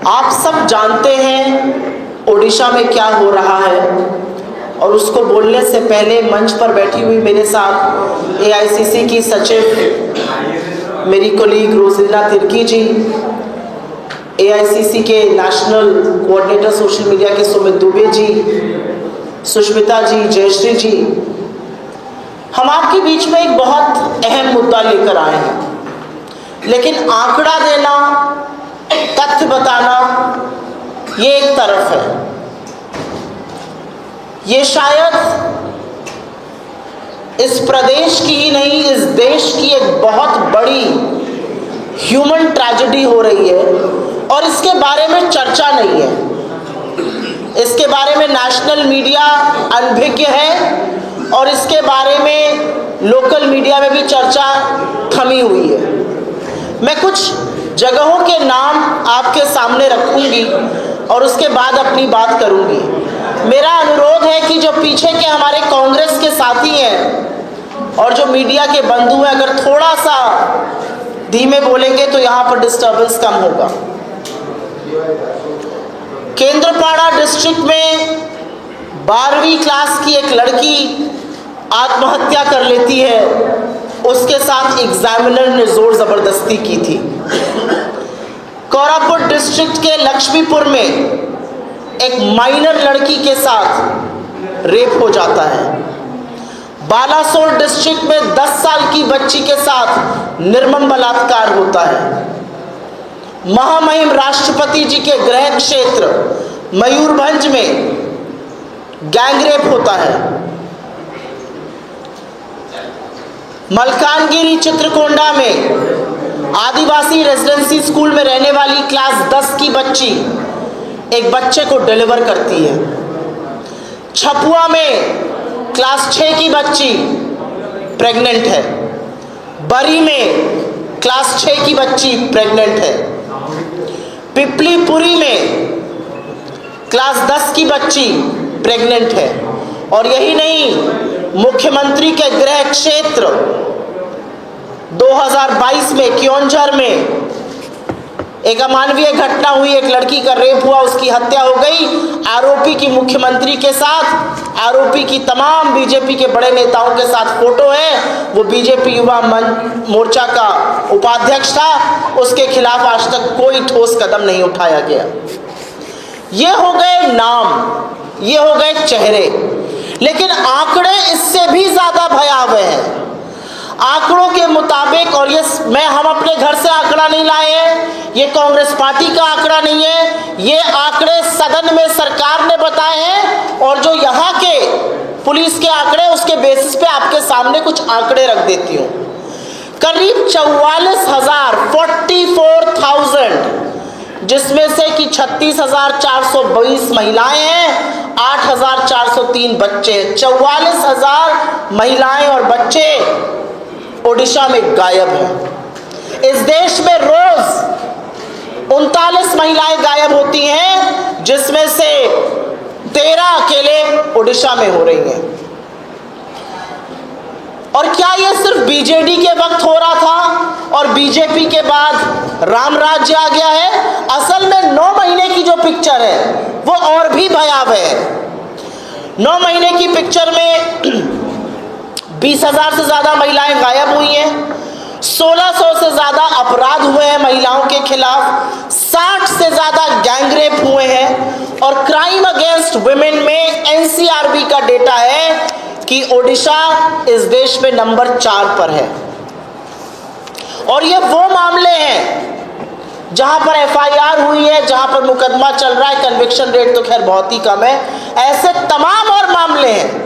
आप सब जानते हैं ओडिशा में क्या हो रहा है, और उसको बोलने से पहले मंच पर बैठी हुई मेरे साथ एआईसीसी की सचिव मेरी कोलीग रोजिना तिर्की जी, एआईसीसी के नेशनल कोऑर्डिनेटर सोशल मीडिया के सुमित दुबे जी, सुष्मिता जी, जयश्री जी, हम आपके बीच में एक बहुत अहम मुद्दा लेकर आए हैं। लेकिन आंकड़ा देना, तथ्य बताना, ये एक तरफ है। ये शायद इस प्रदेश की ही नहीं, इस देश की एक बहुत बड़ी ह्यूमन ट्रेजेडी हो रही है, और इसके बारे में चर्चा नहीं है। इसके बारे में नेशनल मीडिया अनभिज्ञ है, और इसके बारे में लोकल मीडिया में भी चर्चा थमी हुई है। मैं कुछ जगहों के नाम आपके सामने रखूंगी और उसके बाद अपनी बात करूंगी। मेरा अनुरोध है कि जो पीछे के हमारे कांग्रेस के साथी हैं और जो मीडिया के बंधु हैं, अगर थोड़ा सा धीमे बोलेंगे तो यहाँ पर डिस्टर्बेंस कम होगा। केंद्रपाड़ा डिस्ट्रिक्ट में 12वीं क्लास की एक लड़की आत्महत्या कर लेती है, उसके साथ एग्जामिनर ने जोर जबरदस्ती की थी। कोरापुट डिस्ट्रिक्ट के लक्ष्मीपुर में एक माइनर लड़की के साथ रेप हो जाता है। बालासोर डिस्ट्रिक्ट में 10 साल की बच्ची के साथ निर्मम बलात्कार होता है। महामहिम राष्ट्रपति जी के गृह क्षेत्र मयूरभंज में गैंगरेप होता है। मलकानगिरी चित्रकोंडा में आदिवासी रेजिडेंसी स्कूल में रहने वाली क्लास 10 की बच्ची एक बच्चे को डिलीवर करती है। छपुआ में क्लास 6 की बच्ची प्रेग्नेंट है। बरी में क्लास 6 की बच्ची प्रेग्नेंट है। पिपलीपुरी में क्लास 10 की बच्ची प्रेग्नेंट है। और यही नहीं, मुख्यमंत्री के गृह क्षेत्र 2022 में क्योंझर में एक अमानवीय घटना हुई, एक लड़की का रेप हुआ, उसकी हत्या हो गई। आरोपी की मुख्यमंत्री के साथ, आरोपी की तमाम बीजेपी के बड़े नेताओं के साथ फोटो है। वो बीजेपी युवा मोर्चा का उपाध्यक्ष था, उसके खिलाफ आज तक कोई ठोस कदम नहीं उठाया गया। ये हो गए नाम, ये हो गए चेहरे, लेकिन आंकड़े इससे भी ज्यादा भयावह हैं। आंकड़ों के मुताबिक, और ये हम अपने घर से आंकड़ा नहीं लाए हैं, ये कांग्रेस पार्टी का आंकड़ा नहीं है, ये आंकड़े सदन में सरकार ने बताए हैं, और जो यहाँ के पुलिस के आंकड़े, उसके बेसिस पे आपके सामने कुछ आंकड़े रख देती हूँ। करीब 44,000 जिसमें से कि 36,420 महिलाएं हैं, 8,403 बच्चे। 44,000 महिलाएं और बच्चे ओडिशा में गायब हैं। इस देश में रोज 39 महिलाएं गायब होती हैं, जिसमें से 13 अकेले ओडिशा में हो रही हैं। और क्या ये सिर्फ बीजेडी के वक्त हो रहा था और बीजेपी के बाद राम राज्य आ गया है? असल में 9 महीने की जो पिक्चर है वो और भी भयावह है। 9 महीने की पिक्चर में 20,000 से ज्यादा महिलाएं गायब हुई हैं, 1600 से ज्यादा अपराध हुए हैं महिलाओं के खिलाफ, 60 से ज्यादा गैंगरेप हुए हैं, और क्राइम अगेंस्ट वुमेन में एनसीआरबी का डेटा है कि ओडिशा इस देश में नंबर 4 पर है। और ये वो मामले हैं जहां पर एफआईआर हुई है, जहां पर मुकदमा चल रहा है, कन्विक्शन रेट तो खैर बहुत ही कम है। ऐसे तमाम और मामले हैं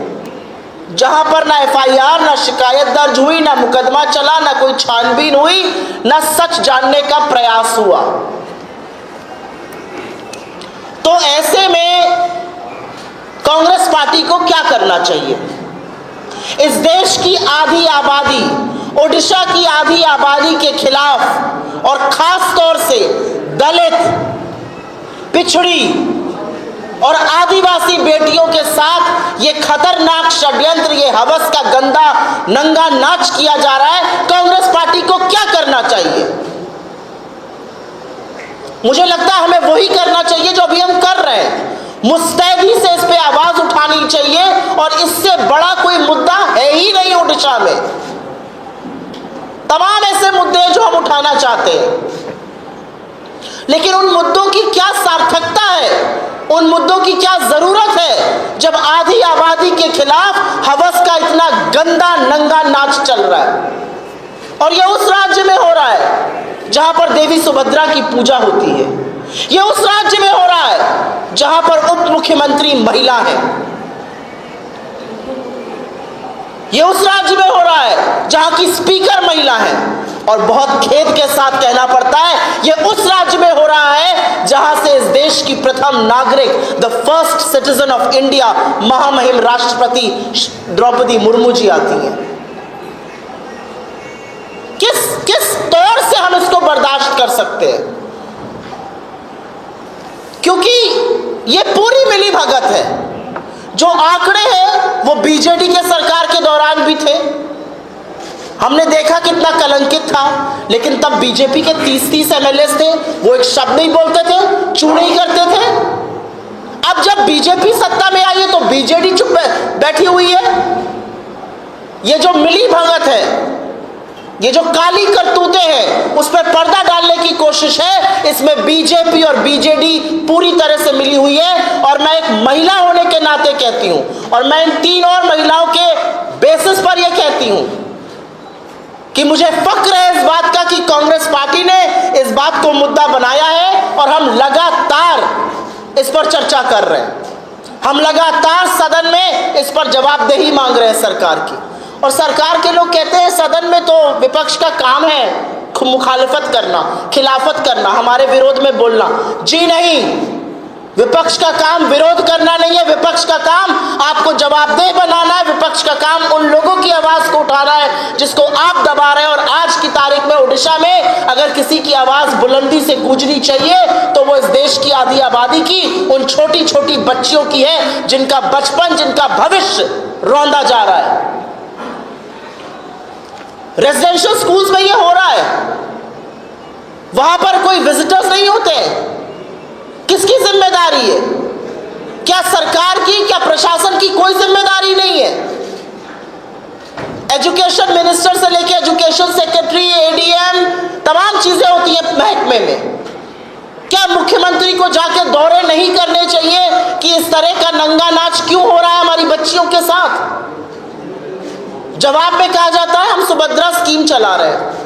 जहां पर ना एफआईआर, ना शिकायत दर्ज हुई, ना मुकदमा चला, ना कोई छानबीन हुई, ना सच जानने का प्रयास हुआ। तो ऐसे में कांग्रेस पार्टी को क्या करना चाहिए? इस देश की आधी आबादी, ओडिशा की आधी आबादी के खिलाफ, और खास तौर से दलित, पिछड़ी और आदिवासी बेटियों के साथ ये खतरनाक षड्यंत्र, ये हवस का गंदा नंगा नाच किया जा रहा है। कांग्रेस पार्टी को क्या करना चाहिए? मुझे लगता है हमें वही करना चाहिए जो अभी हम कर रहे हैं। मुस्तैदी से इस पे आवाज उठानी चाहिए, और इससे बड़ा कोई मुद्दा है ही नहीं ओडिशा में। तमाम ऐसे मुद्दे हैं जो हम उठाना चाहते हैं, लेकिन उन मुद्दों की क्या सार्थकता है, उन मुद्दों की क्या जरूरत है, जब आधी आबादी के खिलाफ हवस का इतना गंदा नंगा नाच चल रहा है। और यह उस राज्य में हो रहा है जहां पर देवी सुभद्रा की पूजा होती है। यह उस राज्य में हो रहा है जहां पर उप मुख्यमंत्री महिला है। यह उस राज्य में हो रहा है जहां की स्पीकर महिला है। और बहुत खेद के साथ कहना पड़ता है, यह उस राज्य में हो रहा है जहां से इस देश की प्रथम नागरिक, the first citizen of India, महामहिम राष्ट्रपति द्रौपदी मुर्मू जी आती हैं। किस तौर से हम इसको बर्दाश्त कर सकते हैं? क्योंकि यह पूरी मिली भगत है। जो आंकड़े हैं वो बीजेडी के सरकार के दौरान भी थे। हमने देखा कितना कलंकित था, लेकिन तब बीजेपी के 30-30 एमएलए थे, वो एक शब्द नहीं बोलते थे, चू नहीं करते थे। अब जब बीजेपी सत्ता में आई है तो बीजेडी चुप बैठी हुई है। ये जो मिली भगत है, ये जो काली करतूतें हैं, उस पर पर्दा डालने की कोशिश है। इसमें बीजेपी और बीजेडी पूरी तरह से मिली हुई है। और मैं एक महिला होने के नाते कहती हूं, और मैं इन 3 और महिलाओं के बेसिस पर यह कहती हूं कि मुझे फक्र है इस बात का कि कांग्रेस पार्टी ने इस बात को मुद्दा बनाया है, और हम लगातार इस पर चर्चा कर रहे हैं। हम लगातार सदन में इस पर जवाबदेही मांग रहे हैं सरकार की। और सरकार के लोग कहते हैं सदन में तो विपक्ष का काम है मुखालफत करना, खिलाफत करना, हमारे विरोध में बोलना। जी नहीं, विपक्ष का काम विरोध करना नहीं है। विपक्ष का काम आपको जवाबदेह बनाना है। विपक्ष का काम उन लोगों की आवाज को उठाना है जिसको आप दबा रहे हैं। और आज की तारीख में उड़ीसा में अगर किसी की आवाज बुलंदी से गूंजनी चाहिए तो वो इस देश की आधी आबादी की, उन छोटी छोटी बच्चियों की है जिनका बचपन, जिनका भविष्य रौंदा जा रहा है। रेजिडेंशियल स्कूल्स में ये हो रहा है, वहां पर कोई विजिटर्स नहीं होते। किसकी जिम्मेदारी है? क्या सरकार की, क्या प्रशासन की कोई जिम्मेदारी नहीं है? एजुकेशन मिनिस्टर से लेकर एजुकेशन सेक्रेटरी, एडीएम, तमाम चीजें होती है महकमे में। क्या मुख्यमंत्री को जाके दौरे नहीं करने चाहिए कि इस तरह का नंगा नाच क्यों हो रहा है हमारी बच्चियों के साथ? जवाब में कहा जाता है हम सुभद्रा स्कीम चला रहे हैं।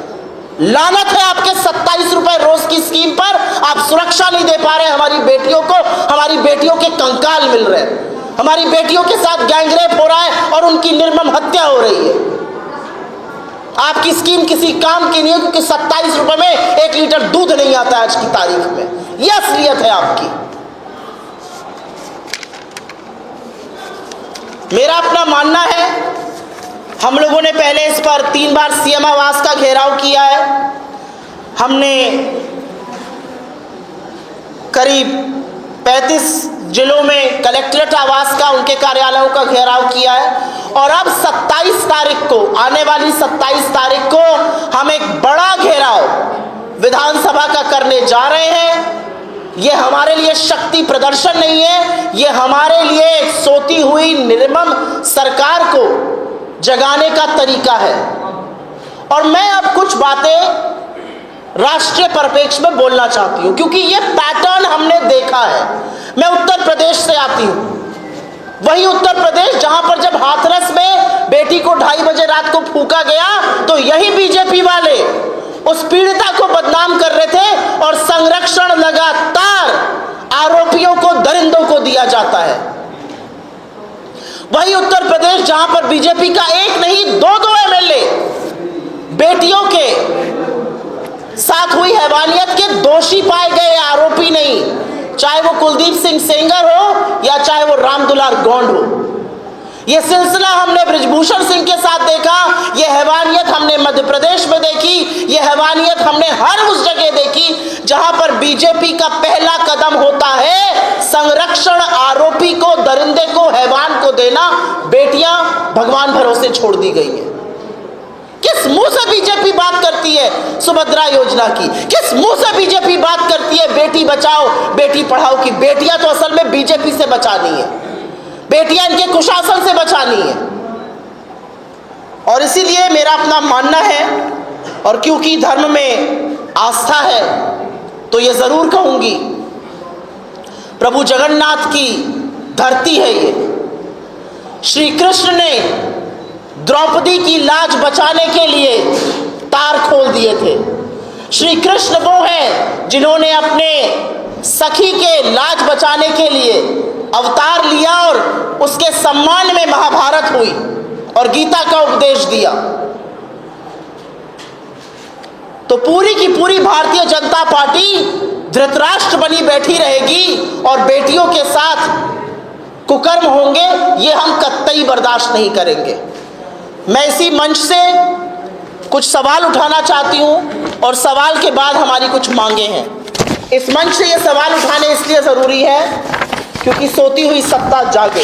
लानत है आपके 27 रुपए रोज की स्कीम पर। आप सुरक्षा नहीं दे पा रहे हमारी बेटियों को। हमारी बेटियों के कंकाल मिल रहे हैं, हमारी बेटियों के साथ गैंगरेप हो रहा है और उनकी निर्मम हत्या हो रही है। आपकी स्कीम किसी काम की नहीं है, क्योंकि 27 रुपए में 1 लीटर दूध नहीं आता आज की तारीख में। यह असलियत है आपकी। मेरा अपना मानना है, हम लोगों ने पहले इस पर 3 बार सीएम आवास का घेराव किया है। हमने करीब 35 जिलों में कलेक्ट्रेट आवास का, उनके कार्यालयों का घेराव किया है। और अब 27 तारीख को, आने वाली 27 तारीख को हम एक बड़ा घेराव विधानसभा का करने जा रहे हैं। ये हमारे लिए शक्ति प्रदर्शन नहीं है, ये हमारे लिए एक सोती हुई निर्मम सरकार को जगाने का तरीका है। और मैं अब कुछ बातें राष्ट्रीय परिप्रेक्ष्य में बोलना चाहती हूं, क्योंकि यह पैटर्न हमने देखा है। मैं उत्तर प्रदेश से आती हूं, वही उत्तर प्रदेश जहां पर जब हाथरस में बेटी को 2:30 बजे रात को फूंका गया तो यही बीजेपी वाले उस पीड़िता को बदनाम कर रहे थे, और संरक्षण लगातार आरोपियों को, दरिंदों को दिया जाता है। वही उत्तर प्रदेश जहां पर बीजेपी का एक नहीं 2-2 एमएलए बेटियों के साथ हुई हैवानियत के दोषी पाए गए, आरोपी नहीं। चाहे वो कुलदीप सिंह सेंगर हो या चाहे वो रामदुलार गौंड हो। ये सिलसिला हमने बृजभूषण सिंह के साथ देखा, ये हैवानियत हमने मध्य प्रदेश में देखी, ये हैवानियत हमने हर उस जगह देखी जहां पर बीजेपी का पहला कदम होता है संरक्षण, आरोपी को, दरिंदे को, हैवान को देना। बेटियां भगवान भरोसे छोड़ दी गई हैं। किस मुंह से बीजेपी बात करती है सुभद्रा योजना की? किस मुंह से बीजेपी बात करती है बेटी बचाओ बेटी पढ़ाओ की? बेटियां तो असल में बीजेपी से बचानी है, बेटियां इनके कुशासन से बचानी है। और इसीलिए मेरा अपना मानना है, और क्योंकि धर्म में आस्था है तो ये जरूर कहूंगी, प्रभु जगन्नाथ की धरती है ये। श्री कृष्ण ने द्रौपदी की लाज बचाने के लिए तार खोल दिए थे। श्री कृष्ण वो हैं जिन्होंने अपने सखी के लाज बचाने के लिए अवतार लिया और उसके सम्मान में महाभारत हुई और गीता का उपदेश दिया। तो पूरी की पूरी भारतीय जनता पार्टी धृतराष्ट्र बनी बैठी रहेगी और बेटियों के साथ कुकर्म होंगे, ये हम कतई बर्दाश्त नहीं करेंगे। मैं इसी मंच से कुछ सवाल उठाना चाहती हूं और सवाल के बाद हमारी कुछ मांगे हैं। इस मंच से ये सवाल उठाने इसलिए ज़रूरी है क्योंकि सोती हुई सत्ता जागे।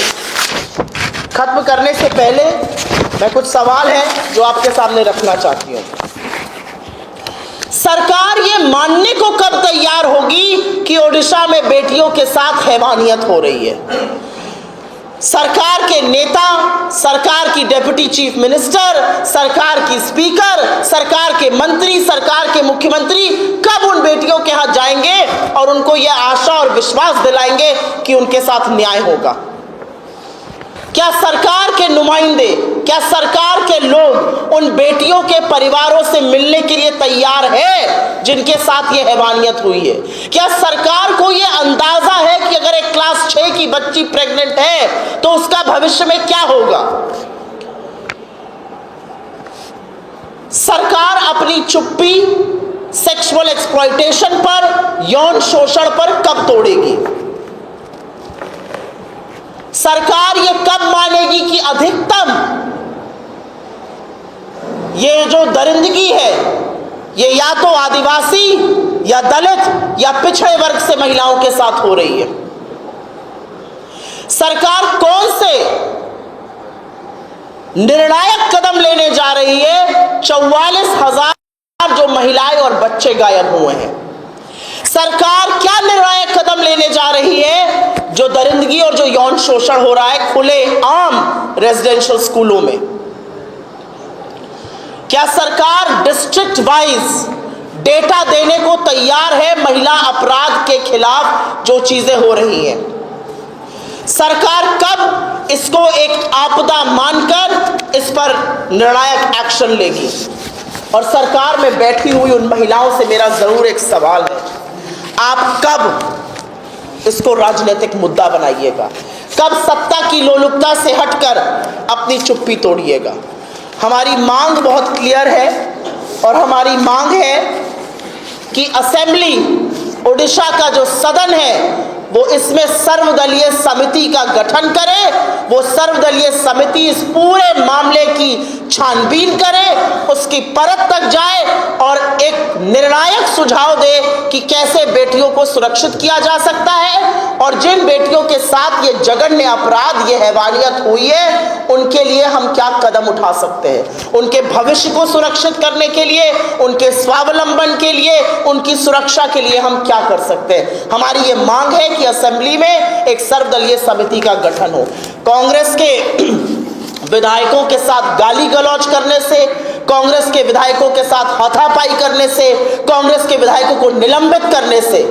खत्म करने से पहले मैं कुछ सवाल हैं जो आपके सामने रखना चाहती हूं। सरकार ये मानने को कब तैयार होगी कि ओडिशा में बेटियों के साथ हैवानियत हो रही है? सरकार के नेता, सरकार की डिप्टी चीफ मिनिस्टर, सरकार की स्पीकर, सरकार के मंत्री, सरकार के मुख्यमंत्री कब उन बेटियों के हाथ जाएंगे और उनको यह आशा और विश्वास दिलाएंगे कि उनके साथ न्याय होगा? क्या सरकार के नुमाइंदे, क्या सरकार के लोग उन बेटियों के परिवारों से मिलने के लिए तैयार है जिनके साथ ये हैवानियत हुई है? क्या सरकार को ये अंदाजा है कि अगर एक क्लास 6 की बच्ची प्रेग्नेंट है तो उसका भविष्य में क्या होगा? सरकार अपनी चुप्पी सेक्सुअल एक्सप्लॉयटेशन पर, यौन शोषण पर कब तोड़ेगी? सरकार ये कब मानेगी कि अधिकतम ये जो दरिंदगी है ये या तो आदिवासी या दलित या पिछड़े वर्ग से महिलाओं के साथ हो रही है? सरकार कौन से निर्णायक कदम लेने जा रही है? 44,000 जो महिलाएं और बच्चे गायब हुए हैं। सरकार क्या निर्णायक कदम लेने जा रही है जो दरिंदगी और जो यौन शोषण हो रहा है खुले आम रेजिडेंशियल स्कूलों में? क्या सरकार डिस्ट्रिक्ट वाइज डेटा देने को तैयार है महिला अपराध के खिलाफ जो चीजें हो रही हैं? सरकार कब इसको एक आपदा मानकर इस पर निर्णायक एक्शन लेगी? और सरकार में बैठी हुई उन महिलाओं से मेरा जरूर एक सवाल है, आप कब इसको राजनीतिक मुद्दा बनाइएगा? कब सत्ता की लोलुपता से हटकर अपनी चुप्पी तोड़िएगा? हमारी मांग बहुत क्लियर है और हमारी मांग है कि असेंबली, ओडिशा का जो सदन है वो इसमें सर्वदलीय समिति का गठन करे। वो सर्वदलीय समिति इस पूरे मामले की छानबीन करे, उसकी परत तक जाए और एक निर्णायक सुझाव दे कि कैसे बेटियों को सुरक्षित किया जा सकता है और जिन बेटियों के साथ ये जघन्य अपराध, ये हैवानियत हुई है, उनके लिए हम क्या कदम उठा सकते हैं? उनके भविष्य को सुरक्षित करने के लिए, उनके स्वावलंबन के लिए, उनकी सुरक्षा के लिए हम क्या कर सकते हैं? हमारी ये मांग है कि असेंबली में एक सर्वदलीय समिति का गठन हो। कांग्रेस के विधायकों के साथ गाली गलौज करने से, कांग्रेस के विधायकों के साथ हाथापाई करने से, कांग्रेस के विधायकों को निलंबित करने से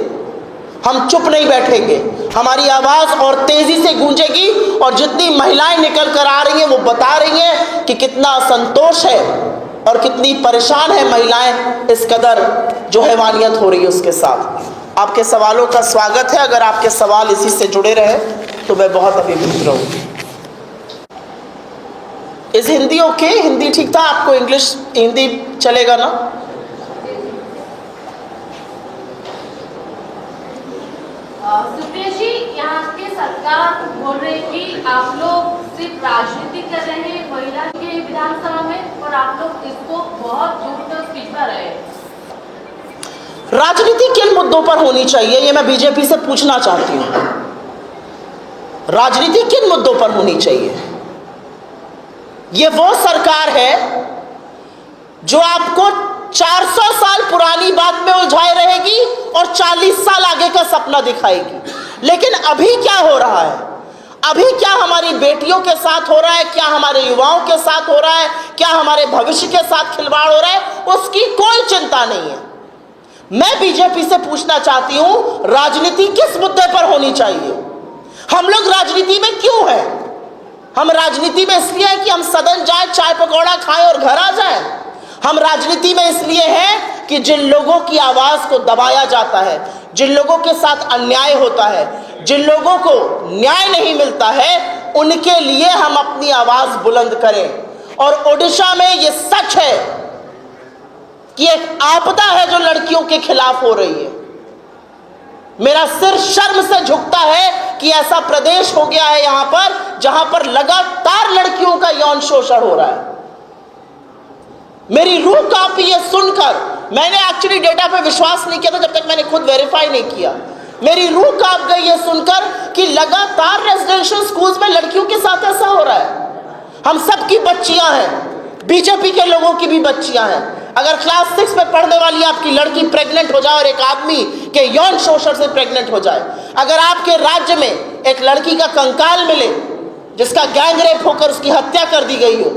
हम चुप नहीं बैठेंगे। हमारी आवाज और तेजी से गूंजेगी और जितनी महिलाएं निकल कर आ रही हैं वो बता रही हैं कि कितना असंतोष है और कितनी परेशान है महिलाएं इस कदर जो हैवानियत हो रही है उसके साथ। आपके सवालों का स्वागत है। अगर आपके सवाल इसी से जुड़े रहे तो मैं बहुत अभिभूत रहूंगी। इस हिंदी ओके? हिंदी ठीक था आपको? इंग्लिश, हिंदी चलेगा ना? सुप्रिया जी, यहाँ के सरकार बोल रही कि आप लोग सिर्फ राजनीति कर रहे हैं महिला के विधानसभा में और आप लोग इसको बहुत दूर तक पिछड़ा रहे हैं। राजनीति किन मुद्दों पर होनी चाहिए ये मैं बीजेपी से पूछना चाहती हूं। राजनीति किन मुद्दों पर होनी चाहिए? ये वो सरकार है जो आपको 400 साल पुरानी बात में उलझाए रहेगी और 40 साल आगे का सपना दिखाएगी। लेकिन अभी क्या हो रहा है, अभी क्या हमारी बेटियों के साथ हो रहा है, क्या हमारे युवाओं के साथ हो रहा है, क्या हमारे भविष्य के साथ खिलवाड़ हो रहा है, उसकी कोई चिंता नहीं है। मैं बीजेपी से पूछना चाहती हूं, राजनीति किस मुद्दे पर होनी चाहिए? हम लोग राजनीति में क्यों हैं? हम राजनीति में इसलिए हैं कि हम सदन जाए, चाय पकौड़ा खाएं और घर आ जाएं। हम राजनीति में इसलिए हैं कि जिन लोगों की आवाज को दबाया जाता है, जिन लोगों के साथ अन्याय होता है, जिन लोगों को न्याय नहीं मिलता है, उनके लिए हम अपनी आवाज बुलंद करें। और ओडिशा में यह सच है कि एक आपदा है जो लड़कियों के खिलाफ हो रही है। मेरा सिर शर्म से झुकता है कि ऐसा प्रदेश हो गया है यहां पर जहां पर लगातार लड़कियों का यौन शोषण हो रहा है। मेरी रूह कांपी ये सुनकर। मैंने एक्चुअली डेटा पे विश्वास नहीं किया था जब तक मैंने खुद वेरीफाई नहीं किया। मेरी रूह कांप गई ये सुनकर कि लगातार रेजिडेंशियल स्कूल्स में लड़कियों के साथ ऐसा हो रहा है। हम सबकी बच्चियां हैं, बीजेपी के लोगों की भी बच्चियां हैं। अगर क्लास 6 में पढ़ने वाली आपकी लड़की प्रेग्नेंट हो जाए और एक आदमी के यौन शोषण से प्रेग्नेंट हो जाए, अगर आपके राज्य में एक लड़की का कंकाल मिले जिसका गैंग रेप होकर उसकी हत्या कर दी गई हो,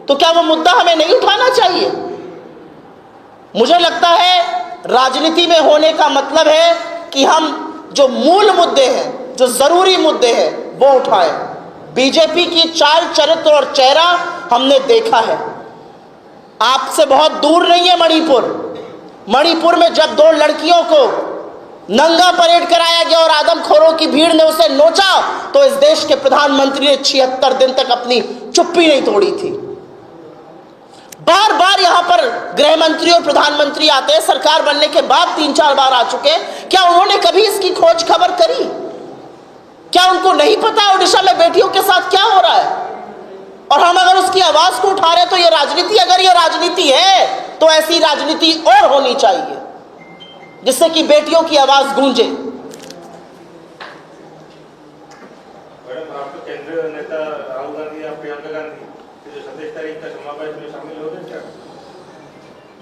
तो क्या वो मुद्दा हमें नहीं उठाना चाहिए? मुझे लगता है राजनीति में होने का मतलब है कि हम जो मूल मुद्दे हैं, जो जरूरी मुद्दे हैं, वो उठाएं। बीजेपी की चाल, चरित्र और चेहरा हमने देखा है। आपसे बहुत दूर नहीं है मणिपुर। मणिपुर में जब 2 लड़कियों को नंगा परेड कराया गया और आदमखोरों की भीड़ ने उसे नोचा, तो इस देश के प्रधानमंत्री ने 76 दिन तक अपनी चुप्पी नहीं तोड़ी थी। बार बार यहां पर गृह मंत्री और प्रधानमंत्री आते हैं, सरकार बनने के बाद 3-4 बार आ चुके हैं। क्या उन्होंने कभी इसकी खोज खबर करी? क्या उनको नहीं पता ओडिशा में बेटियों के साथ क्या हो रहा है? और हम अगर उसकी आवाज को उठा रहे तो ये राजनीति, अगर ये राजनीति है तो ऐसी राजनीति और होनी चाहिए जिससे कि बेटियों की आवाज गूंजे। मैडम, आपके केंद्रीय नेता राहुल गांधी या प्रियंका गांधी 27 तारीख का समावेश में शामिल हो गए क्या?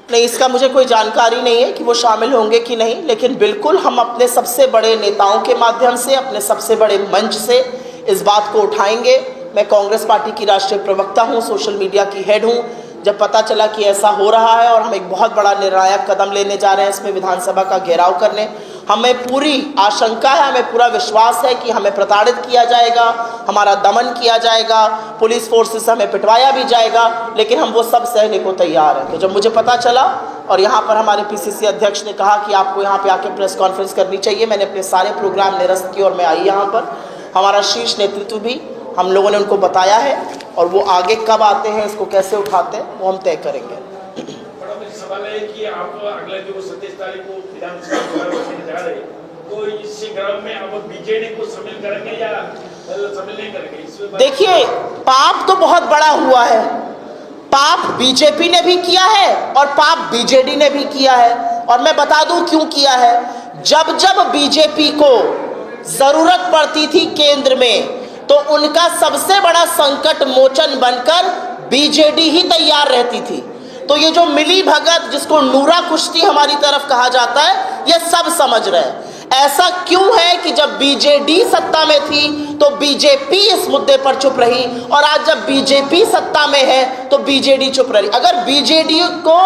नहीं, इसका मुझे कोई जानकारी नहीं है कि वो शामिल होंगे कि नहीं, लेकिन बिल्कुल हम अपने सबसे बड़े नेताओं के माध्यम से, अपने सबसे बड़े मंच से इस बात को उठाएंगे। मैं कांग्रेस पार्टी की राष्ट्रीय प्रवक्ता हूं, सोशल मीडिया की हेड हूं। जब पता चला कि ऐसा हो रहा है और हम एक बहुत बड़ा निर्णायक कदम लेने जा रहे हैं इसमें विधानसभा का घेराव करने, हमें पूरी आशंका है, हमें पूरा विश्वास है कि हमें प्रताड़ित किया जाएगा, हमारा दमन किया जाएगा, पुलिस फोर्सेस से हमें पिटवाया भी जाएगा, लेकिन हम वो सब सहने को तैयार हैं। तो जब मुझे पता चला और यहाँ पर हमारे पीसीसी अध्यक्ष ने कहा कि आपको यहाँ पे आके प्रेस कॉन्फ्रेंस करनी चाहिए, मैंने अपने सारे प्रोग्राम निरस्त किए और मैं आई यहाँ पर। हमारा शीर्ष नेतृत्व भी, हम लोगों ने उनको बताया है और वो आगे कब आते हैं, इसको कैसे उठाते हैं, वो हम तय करेंगे। सवाल है कि आप अगले जो 27 तारीख को विधानसभा जा रहे हैं, तो इस ग्राम में आप बीजेडी को शामिल करेंगे या शामिल नहीं करेंगे? देखिए, पाप तो बहुत बड़ा हुआ है। पाप बीजेपी ने भी किया है और पाप बीजेडी ने भी किया है, और मैं बता दूं क्यों किया है। जब जब बीजेपी को जरूरत पड़ती थी केंद्र में, तो उनका सबसे बड़ा संकट मोचन बनकर बीजेडी ही तैयार रहती थी। तो ये जो मिली भगत, जिसको नूरा कुश्ती हमारी तरफ कहा जाता है, ये सब समझ रहे हैं। ऐसा क्यों है कि जब बीजेडी सत्ता में थी तो बीजेपी इस मुद्दे पर चुप रही, और आज जब बीजेपी सत्ता में है तो बीजेडी चुप रही। अगर बीजेडी को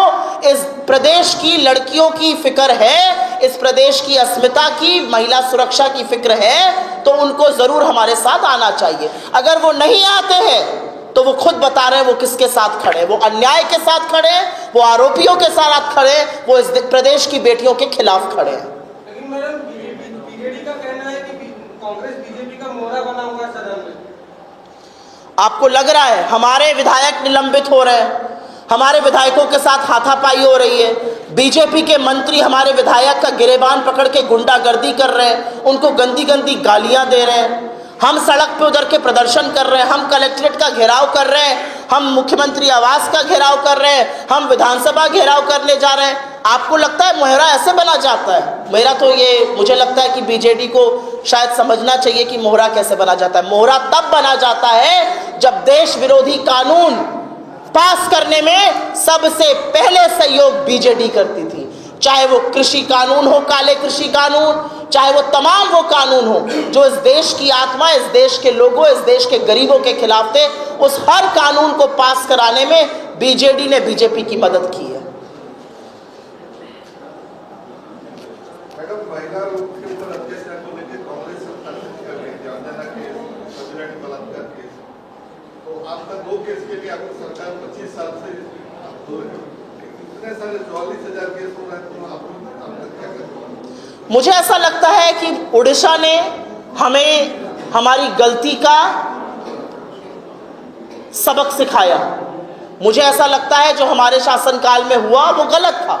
इस प्रदेश की लड़कियों की फिक्र है, इस प्रदेश की अस्मिता की, महिला सुरक्षा की फिक्र है, तो उनको जरूर हमारे साथ आना चाहिए। अगर वो नहीं आते हैं तो वो खुद बता रहे हैं वो किसके साथ खड़े हैं। वो अन्याय के साथ खड़े हैं, वो आरोपियों के साथ खड़े हैं, वो इस प्रदेश की बेटियों के खिलाफ खड़े हैं। लेकिन मैडम, बीजेडी का कहना है कि कांग्रेस बीजेपी का मोहरा बना हुआ है सदन में। आपको लग रहा है हमारे विधायक निलंबित हो रहे हैं, हमारे विधायकों के साथ हाथापाई हो रही है, बीजेपी के मंत्री हमारे विधायक का गिरेबान पकड़ के गुंडागर्दी कर रहे हैं, उनको गंदी गंदी गालियां दे रहे हैं, हम सड़क पे उधर के प्रदर्शन कर रहे हैं, हम कलेक्ट्रेट का घेराव कर रहे हैं, हम मुख्यमंत्री आवास का घेराव कर रहे हैं, हम विधानसभा घेराव करने जा रहे हैं। आपको लगता है मोहरा ऐसे बना जाता है? मेरा तो ये, मुझे लगता है कि बीजेडी को शायद समझना चाहिए कि मोहरा कैसे बना जाता है। मोहरा तब बना जाता है जब देश विरोधी कानून पास करने में सबसे पहले सहयोग बीजेडी करती थी। चाहे वो कृषि कानून हो, काले कृषि कानून, चाहे वो तमाम वो कानून हो जो इस देश की आत्मा, इस देश के लोगों, इस देश के गरीबों के खिलाफ थे, उस हर कानून को पास कराने में बीजेडी ने बीजेपी की मदद की है। मैडम, महिला लोग के ऊपर अत्याचार को लेकर कांग्रेस सरकार कर रही थी, अंजना केस, सबिना बलात्कार केस, तो आपका 2 केस के लिए आपको सरकार 25 साल से इतने सारे 44,000 केस हो रहे हैं, तो आप क्या करें? मुझे ऐसा लगता है कि उड़ीसा ने हमें हमारी गलती का सबक सिखाया। मुझे ऐसा लगता है जो हमारे शासनकाल में हुआ वो गलत था,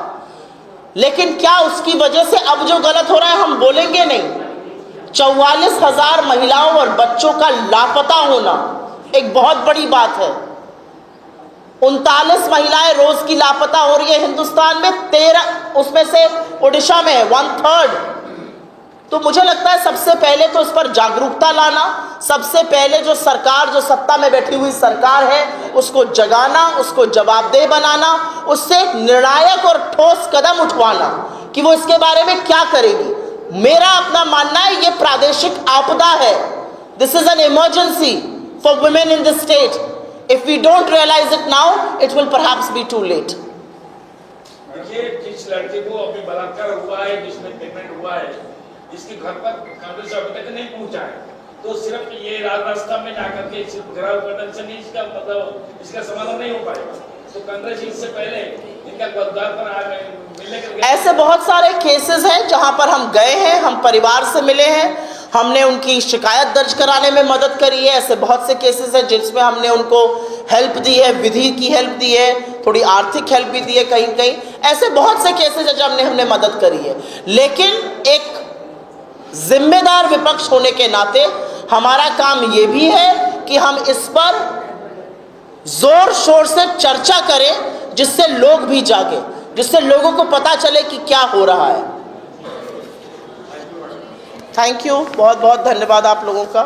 लेकिन क्या उसकी वजह से अब जो गलत हो रहा है हम बोलेंगे नहीं। 44,000 महिलाओं और बच्चों का लापता होना एक बहुत बड़ी बात है। 39 महिलाएं रोज की लापता हो रही है हिंदुस्तान में, 13 उसमें से उड़ीसा में है, 1/3। तो मुझे लगता है सबसे पहले तो इस पर जागरूकता लाना, सबसे पहले जो सरकार, जो सत्ता में बैठी हुई सरकार है, उसको जगाना, उसको जवाबदेह बनाना, उससे निर्णायक और ठोस कदम उठवाना कि वो इसके बारे में क्या करेगी। मेरा अपना मानना है ये प्रादेशिक आपदा है। This is an emergency for women in this state. If we don't realize it now, it will perhaps be too late. देखिए, जिस लड़के को अभी बलात्कार हुआ है, जिसमें पेमेंट हुआ है, इसके घर पर कांग्रेस अभी तक नहीं पहुंचा है, तो सिर्फ ये रास्ता में जाकर के सिर्फ घराव बटन से नहीं इसका मतलब इसका समाधान नहीं हो पाएगा। तो कांग्रेस इससे पहले इनका द्वार पर आ गए, मिलने के ऐसे बहुत सारे केसेस हैं जहां पर हम गए हैं, हम परिवार से मिले हैं, हमने उनकी शिकायत दर्ज कराने में मदद करी है। ऐसे बहुत से केसेस हैं जिसमें हमने उनको हेल्प दी है, विधि की हेल्प दी है, थोड़ी आर्थिक हेल्प भी दी है कहीं कहीं। ऐसे बहुत से केसेस हैं जब हमने मदद करी है। लेकिन एक जिम्मेदार विपक्ष होने के नाते हमारा काम ये भी है कि हम इस पर जोर शोर से चर्चा करें, जिससे लोग भी जागे, जिससे लोगों को पता चले कि क्या हो रहा है। थैंक यू, बहुत बहुत धन्यवाद आप लोगों का।